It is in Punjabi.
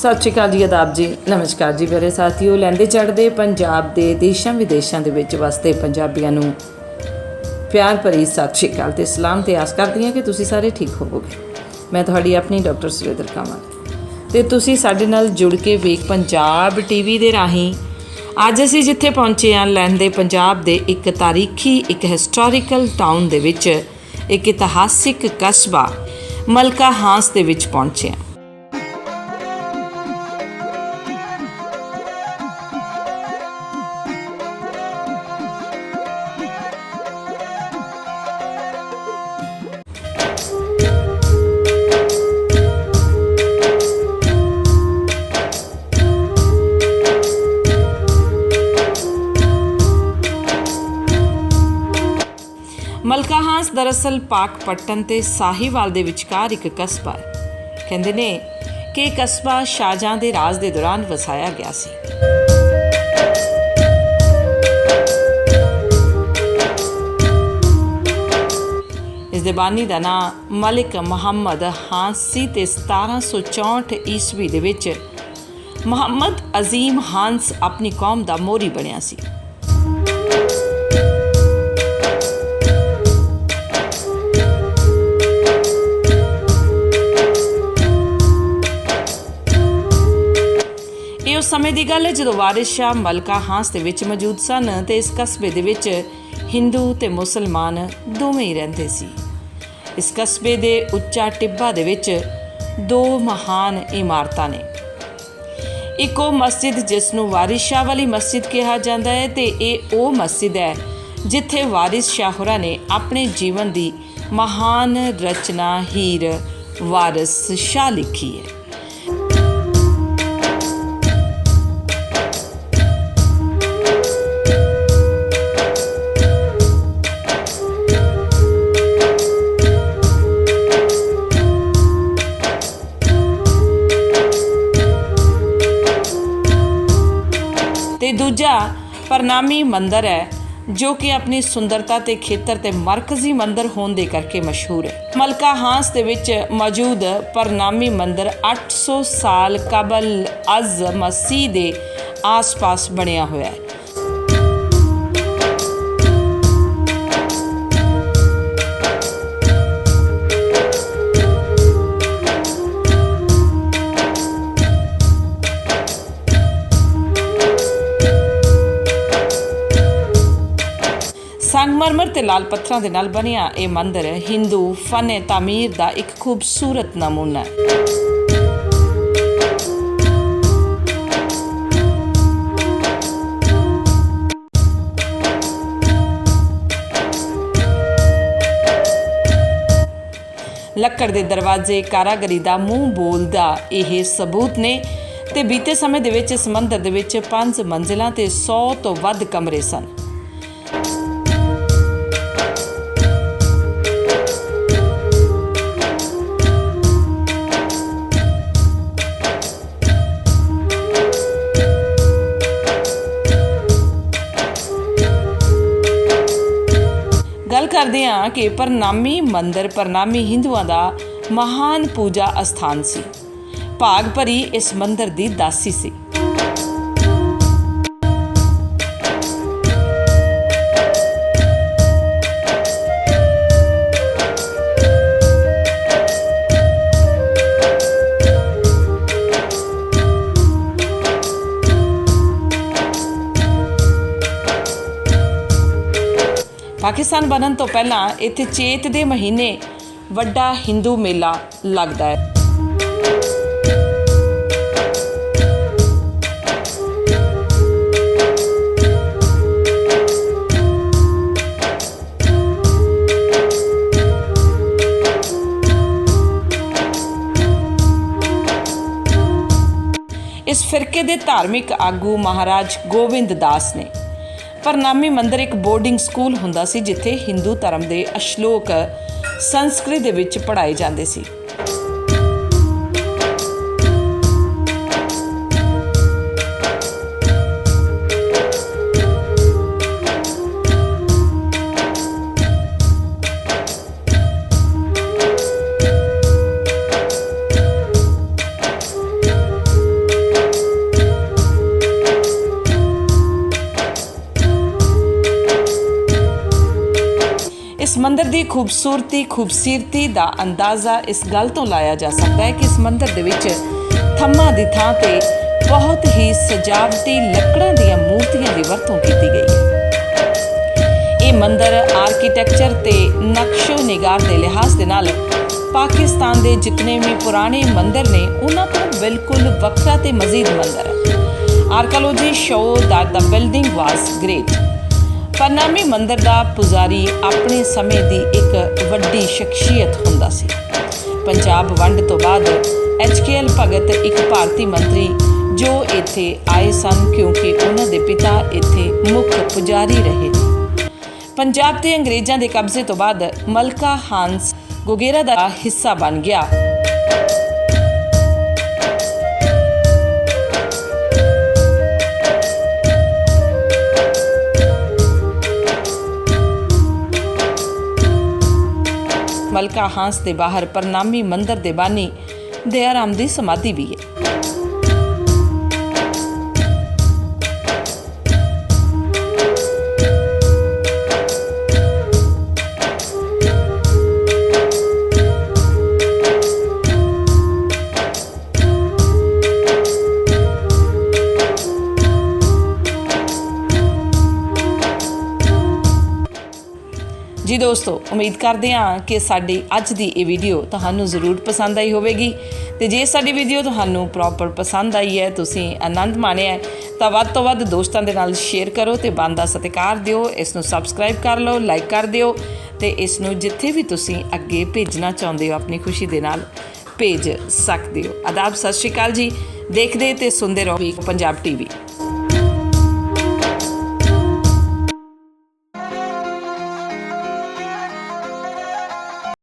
ਸਤਿ ਸ਼੍ਰੀ ਅਕਾਲ ਜੀ, ਆਦਾਬ ਜੀ, ਨਮਸਕਾਰ ਜੀ ਮੇਰੇ ਸਾਥੀਓ। ਲਹਿੰਦੇ ਚੜ੍ਹਦੇ ਪੰਜਾਬ ਦੇ ਦੇਸ਼ਾਂ ਵਿਦੇਸ਼ਾਂ ਦੇ ਵਿੱਚ ਵਸਦੇ ਪੰਜਾਬੀਆਂ ਨੂੰ ਪਿਆਰ ਭਰੀ ਸਤਿ ਸ਼੍ਰੀ ਅਕਾਲ ਤੇ ਸਲਾਮ ਤੇ ਆਸ ਕਰਦੀ ਹਾਂ ਕਿ ਤੁਸੀਂ ਸਾਰੇ ਠੀਕ ਹੋਵੋਗੇ। ਮੈਂ ਤੁਹਾਡੀ ਆਪਣੀ ਡਾਕਟਰ ਸੁਰਿੰਦਰ ਕੌਰ ਤੇ ਤੁਸੀਂ ਸਾਡੇ ਨਾਲ ਜੁੜ ਕੇ ਵੇਖ ਪੰਜਾਬ ਟੀਵੀ ਦੇ ਰਾਹੀਂ ਅੱਜ ਅਸੀਂ ਜਿੱਥੇ ਪਹੁੰਚੇ ਹਾਂ, ਲਹਿੰਦੇ ਪੰਜਾਬ ਦੇ ਇੱਕ ਤਾਰੀਖੀ ਇੱਕ ਹਿਸਟੋਰੀਕਲ ਟਾਊਨ ਦੇ ਵਿੱਚ ਇੱਕ ਇਤਿਹਾਸਿਕ ਕਸਬਾ ਮਲਕਾ ਹਾਂਸ ਦੇ ਵਿੱਚ ਪਹੁੰਚੇ ਹਾਂ। ਮਲਕਾ ਹਾਂਸ ਦਰਅਸਲ ਪਾਕਪਟਨ ਤੇ ਸਾਹੀਵਾਲ ਦੇ ਵਿਚਕਾਰ ਇੱਕ ਕਸਬਾ ਹੈ। ਕਹਿੰਦੇ ਨੇ ਕਿ ਇਹ ਕਸਬਾ ਸ਼ਾਹਜਹਾਂ ਦੇ ਰਾਜ ਦੇ ਦੌਰਾਨ ਵਸਾਇਆ ਗਿਆ ਸੀ। ਇਸ ਦੇ ਬਾਨੀ ਦਾ ਨਾਂ ਮਲਿਕ ਮੁਹੰਮਦ ਹਾਂਸ ਸੀ ਤੇ 1764 ਈਸਵੀ ਦੇ ਵਿੱਚ ਮੁਹੰਮਦ ਅਜ਼ੀਮ ਹਾਂਸ ਆਪਣੀ ਕੌਮ ਦਾ ਮੋਹਰੀ ਬਣਿਆ ਸੀ। ਇਹ ਉਸ ਸਮੇਂ ਦੀ ਗੱਲ ਹੈ ਜਦੋਂ ਵਾਰਿਸ ਸ਼ਾਹ ਮਲਕਾ ਹਾਂਸ ਦੇ ਵਿੱਚ ਮੌਜੂਦ ਸਨ ਤੇ ਇਸ ਕਸਬੇ ਦੇ ਵਿੱਚ ਹਿੰਦੂ ਤੇ ਮੁਸਲਮਾਨ ਦੋਵੇਂ ਹੀ ਰਹਿੰਦੇ ਸੀ। ਇਸ ਕਸਬੇ ਦੇ ਉੱਚਾ ਟਿੱਬਾ ਦੇ ਵਿੱਚ ਦੋ ਮਹਾਨ ਇਮਾਰਤਾਂ ਨੇ। ਇੱਕ ਉਹ ਮਸਜਿਦ ਜਿਸ ਨੂੰ ਵਾਰਿਸ ਸ਼ਾਹ ਵਾਲੀ ਮਸਜਿਦ ਕਿਹਾ ਜਾਂਦਾ ਹੈ ਤੇ ਇਹ ਉਹ ਮਸਜਿਦ ਹੈ ਜਿੱਥੇ ਵਾਰਿਸ ਸ਼ਾਹ ਹੋਰਾਂ ਨੇ ਆਪਣੇ ਜੀਵਨ ਦੀ ਮਹਾਨ ਰਚਨਾ ਹੀਰ ਵਾਰਿਸ ਸ਼ਾਹ ਲਿਖੀ ਹੈ। ਤੇ ਦੂਜਾ ਪ੍ਰਨਾਮੀ ਮੰਦਰ ਹੈ ਜੋ ਕਿ ਆਪਣੀ ਸੁੰਦਰਤਾ ਤੇ ਖੇਤਰ ਤੇ ਮਰਕਜ਼ੀ ਮੰਦਰ ਹੋਣ ਦੇ ਕਰਕੇ ਮਸ਼ਹੂਰ ਹੈ। ਮਲਕਾ ਹਾਂਸ ਦੇ ਵਿੱਚ ਮੌਜੂਦ ਪ੍ਰਨਾਮੀ ਮੰਦਰ 800 ਸਾਲ ਕਬਲ ਅਜ਼ ਮਸੀਹ ਦੇ ਆਸ-ਪਾਸ ਬਣਿਆ ਹੋਇਆ ਹੈ। ਸੰਗਮਰਮਰ ਤੇ ਲਾਲ ਪੱਥਰਾਂ ਦੇ ਨਾਲ ਬਣਿਆ ਇਹ ਮੰਦਰ ਹਿੰਦੂ ਫਨ ਤਾਮੀਰ ਦਾ ਇੱਕ ਖੂਬਸੂਰਤ ਨਮੂਨਾ ਹੈ। ਲੱਕੜ ਦੇ ਦਰਵਾਜ਼ੇ ਕਾਰਾਗਰੀ ਦਾ ਮੂੰਹ ਬੋਲਦਾ ਇਹ ਸਬੂਤ ਨੇ ਤੇ ਬੀਤੇ ਸਮੇਂ ਦੇ ਵਿੱਚ ਇਸ ਮੰਦਰ ਦੇ ਵਿੱਚ 5 ਮੰਜ਼ਿਲਾਂ ਤੇ 100 ਤੋਂ ਵੱਧ ਕਮਰੇ ਸਨ। ਗੱਲ ਕਰਦੇ ਹਾਂ ਕਿ ਪ੍ਰਨਾਮੀ ਮੰਦਰ ਪ੍ਰਨਾਮੀ ਹਿੰਦੂਆਂ ਦਾ ਮਹਾਨ ਪੂਜਾ ਅਸਥਾਨ ਸੀ। ਭਾਗ ਭਰੀ ਇਸ ਮੰਦਰ ਦੀ ਦਾਸੀ ਸੀ। ਪਾਕਿਸਤਾਨ ਬਣਨ ਤੋਂ ਪਹਿਲਾਂ ਇੱਥੇ ਚੇਤ ਦੇ ਮਹੀਨੇ ਵੱਡਾ ਹਿੰਦੂ ਮੇਲਾ ਲੱਗਦਾ ਹੈ। ਇਸ ਫਿਰਕੇ ਦੇ ਧਾਰਮਿਕ ਆਗੂ ਮਹਾਰਾਜ ਗੋਬਿੰਦ ਦਾਸ ਨੇ। ਪ੍ਰਨਾਮੀ ਮੰਦਰ ਇੱਕ ਬੋਰਡਿੰਗ ਸਕੂਲ ਹੁੰਦਾ ਸੀ ਜਿੱਥੇ ਹਿੰਦੂ ਧਰਮ ਦੇ ਅਸ਼ਲੋਕ ਸੰਸਕ੍ਰਿਤ ਦੇ ਵਿੱਚ ਪੜ੍ਹਾਏ ਜਾਂਦੇ ਸੀ। ਮੰਦਰ ਦੀ ਖੂਬਸੂਰਤੀ ਦਾ ਅੰਦਾਜ਼ਾ ਇਸ ਗੱਲ ਤੋਂ ਲਾਇਆ ਜਾ ਸਕਦਾ ਹੈ ਕਿ ਇਸ ਮੰਦਰ ਦੇ ਵਿੱਚ ਥੰਮਾਂ ਦੀ ਥਾਂ ਤੇ ਬਹੁਤ ਹੀ ਸਜਾਵਟੀ ਲੱਕੜਾਂ ਦੀਆਂ ਮੂਰਤੀਆਂ ਦੀ ਵਰਤੋਂ ਕੀਤੀ ਗਈ ਹੈ। ਇਹ ਮੰਦਰ ਆਰਕੀਟੈਕਚਰ ਤੇ ਨਕਸ਼ੋ ਨਿਗਾਰ ਦੇ ਲਿਹਾਜ਼ ਦੇ ਨਾਲ ਪਾਕਿਸਤਾਨ ਦੇ ਜਿਤਨੇ ਵੀ ਪੁਰਾਣੇ ਮੰਦਰ ਨੇ ਉਹਨਾਂ ਤੋਂ ਬਿਲਕੁਲ ਵੱਖਰਾ ਤੇ ਮਜ਼ੀਦ ਮੰਦਰ ਹੈ। ਆਰਕੀਓਲੋਜੀ show that the building was great। ਪਰਨਾਮੀ ਮੰਦਰ ਦਾ ਪੁਜਾਰੀ ਆਪਣੇ ਸਮੇਂ ਦੀ ਇੱਕ ਵੱਡੀ ਸ਼ਖਸੀਅਤ ਹੁੰਦਾ ਸੀ। ਪੰਜਾਬ ਵੰਡ ਤੋਂ ਬਾਅਦ HKL ਭਗਤ ਇੱਕ ਭਾਰਤੀ ਮੰਤਰੀ ਜੋ ਇੱਥੇ ਆਏ ਸਨ ਕਿਉਂਕਿ ਉਹਨਾਂ ਦੇ ਪਿਤਾ ਇੱਥੇ ਮੁੱਖ ਪੁਜਾਰੀ ਰਹੇ ਨੇ। ਪੰਜਾਬ ਤੇ ਅੰਗਰੇਜ਼ਾਂ ਦੇ ਕਬਜ਼ੇ ਤੋਂ ਬਾਅਦ ਮਲਕਾ ਹਾਂਸ ਗੋਗੇਰਾ ਦਾ ਹਿੱਸਾ ਬਣ ਗਿਆ। ਮਲਕਾ ਹਾਂਸ ਦੇ ਬਾਹਰ ਪਰਨਾਮੀ ਮੰਦਰ ਦੇ ਬਾਨੀ ਦਇਆ ਰਾਮ ਦੀ ਸਮਾਧੀ ਵੀ ਹੈ। ਜੀ ਦੋਸਤੋ, ਉਮੀਦ ਕਰਦੇ ਹਾਂ ਕਿ ਸਾਡੀ ਅੱਜ ਦੀ ਇਹ ਵੀਡੀਓ ਤੁਹਾਨੂੰ ਜ਼ਰੂਰ ਪਸੰਦ ਆਈ ਹੋਵੇਗੀ ਤੇ ਜੇ ਸਾਡੀ ਵੀਡੀਓ ਤੁਹਾਨੂੰ ਪ੍ਰੋਪਰ ਪਸੰਦ ਆਈ ਹੈ, ਤੁਸੀਂ ਆਨੰਦ ਮਾਣਿਆ ਤਾਂ ਵੱਧ ਤੋਂ ਵੱਧ ਦੋਸਤਾਂ ਦੇ ਨਾਲ ਸ਼ੇਅਰ ਕਰੋ ਤੇ ਬਣਦਾ ਸਤਿਕਾਰ ਦਿਓ। ਇਸ ਨੂੰ ਸਬਸਕ੍ਰਾਈਬ ਕਰ ਲਓ, ਲਾਈਕ ਕਰ ਦਿਓ ਤੇ ਇਸ ਨੂੰ ਜਿੱਥੇ ਵੀ ਤੁਸੀਂ ਅੱਗੇ ਭੇਜਣਾ ਚਾਹੁੰਦੇ ਹੋ ਆਪਣੀ ਖੁਸ਼ੀ ਦੇ ਨਾਲ ਭੇਜ ਸਕਦੇ ਹੋ। ਆਦਾਬ, ਸਤਿ ਸ਼੍ਰੀ ਅਕਾਲ ਜੀ। ਦੇਖਦੇ ਤੇ ਸੁਣਦੇ ਰਹੋ ਪੰਜਾਬ TV।